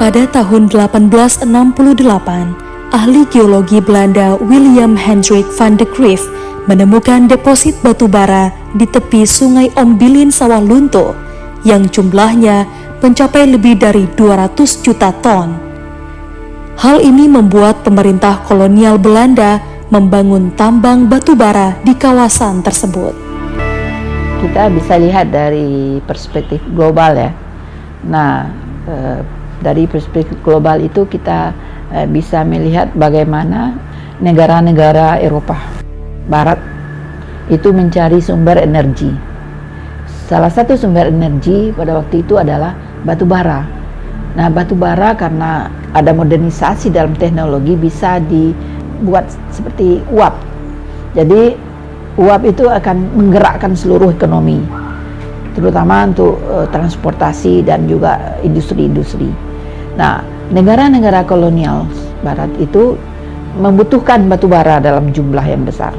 Pada tahun 1868, ahli geologi Belanda William Hendrik van de Cruyff menemukan deposit batu bara di tepi sungai Ombilin Sawah Lunto yang jumlahnya mencapai lebih dari 200 juta ton. Hal ini membuat pemerintah kolonial Belanda membangun tambang batu bara di kawasan tersebut. Kita bisa lihat dari perspektif global ya. Nah, dari perspektif global itu kita bisa melihat bagaimana negara-negara Eropa Barat itu mencari sumber energi. Salah satu sumber energi pada waktu itu adalah batu bara. Nah, batu bara karena ada modernisasi dalam teknologi bisa dibuat seperti uap. Jadi uap itu akan menggerakkan seluruh ekonomi, terutama untuk transportasi dan juga industri-industri. Nah, negara-negara kolonial Barat itu membutuhkan batu bara dalam jumlah yang besar.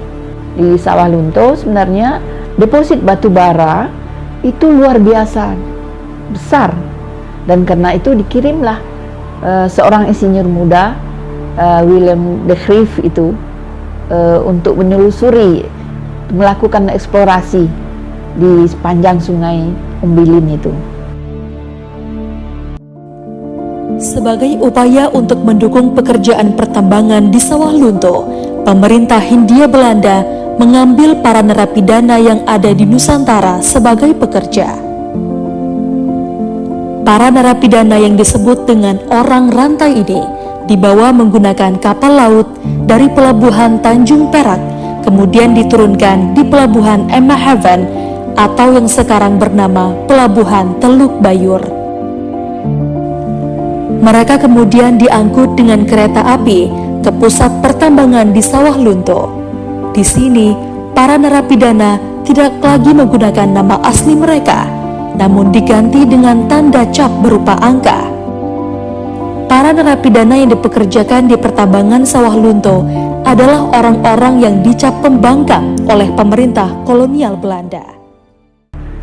Di Sawah Lunto sebenarnya deposit batu bara itu luar biasa besar, dan karena itu dikirimlah seorang insinyur muda William de Cruyff itu untuk menelusuri, melakukan eksplorasi di sepanjang sungai Ombilin itu. Sebagai upaya untuk mendukung pekerjaan pertambangan di Sawah Lunto, pemerintah Hindia Belanda mengambil para narapidana yang ada di Nusantara sebagai pekerja. Para narapidana yang disebut dengan orang rantai ini dibawa menggunakan kapal laut dari pelabuhan Tanjung Perak, kemudian diturunkan di pelabuhan Emma Haven atau yang sekarang bernama Pelabuhan Teluk Bayur. Mereka kemudian diangkut dengan kereta api ke pusat pertambangan di Sawah Lunto. Di sini, para narapidana tidak lagi menggunakan nama asli mereka, namun diganti dengan tanda cap berupa angka. Para narapidana yang dipekerjakan di pertambangan Sawah Lunto adalah orang-orang yang dicap pembangkang oleh pemerintah kolonial Belanda.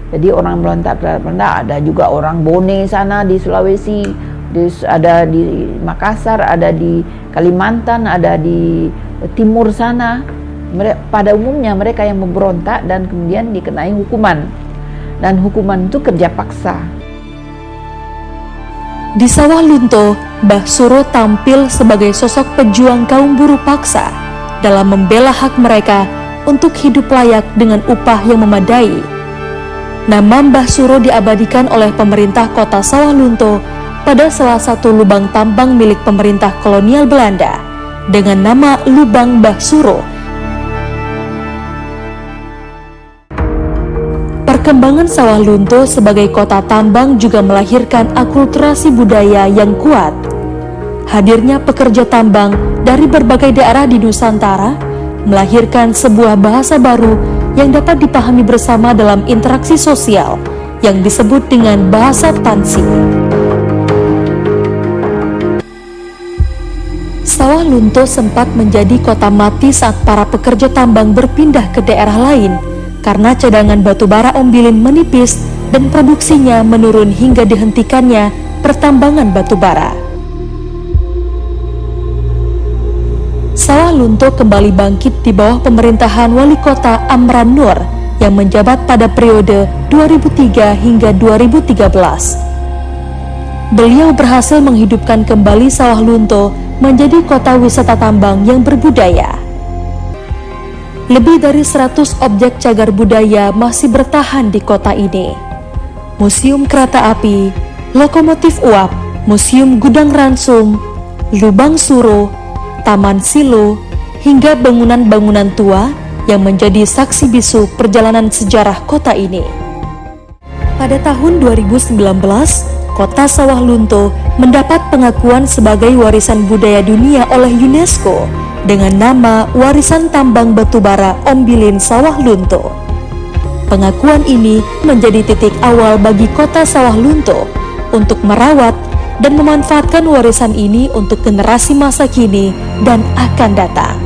Jadi orang Belanda ada juga orang Bone sana di Sulawesi, ada di Makassar, ada di Kalimantan, ada di timur sana. Pada umumnya mereka yang memberontak dan kemudian dikenai hukuman, dan hukuman itu kerja paksa. Di Sawah Lunto, Mbah Suro tampil sebagai sosok pejuang kaum buruh paksa dalam membela hak mereka untuk hidup layak dengan upah yang memadai. Nama Mbah Suro diabadikan oleh pemerintah kota Sawah Lunto pada salah satu lubang tambang milik pemerintah kolonial Belanda dengan nama Lubang Mbah Suro. Perkembangan Sawah Lunto sebagai kota tambang juga melahirkan akulturasi budaya yang kuat. Hadirnya pekerja tambang dari berbagai daerah di Nusantara melahirkan sebuah bahasa baru yang dapat dipahami bersama dalam interaksi sosial yang disebut dengan bahasa Tansi. Sawah Lunto sempat menjadi kota mati saat para pekerja tambang berpindah ke daerah lain karena cadangan batu bara Ombilin menipis dan produksinya menurun hingga dihentikannya pertambangan batu bara. Sawah Lunto kembali bangkit di bawah pemerintahan Wali Kota Amran Nur yang menjabat pada periode 2003 hingga 2013. Beliau berhasil menghidupkan kembali Sawah Lunto menjadi kota wisata tambang yang berbudaya. Lebih dari 100 objek cagar budaya masih bertahan di kota ini. Museum Kereta Api, Lokomotif Uap, Museum Gudang Ransum, Lubang Suro, Taman Silo, hingga bangunan-bangunan tua yang menjadi saksi bisu perjalanan sejarah kota ini. Pada tahun 2019, kota Sawah Lunto mendapat pengakuan sebagai warisan budaya dunia oleh UNESCO dengan nama Warisan Tambang Batubara Ombilin Sawah Lunto. Pengakuan ini menjadi titik awal bagi kota Sawah Lunto untuk merawat dan memanfaatkan warisan ini untuk generasi masa kini dan akan datang.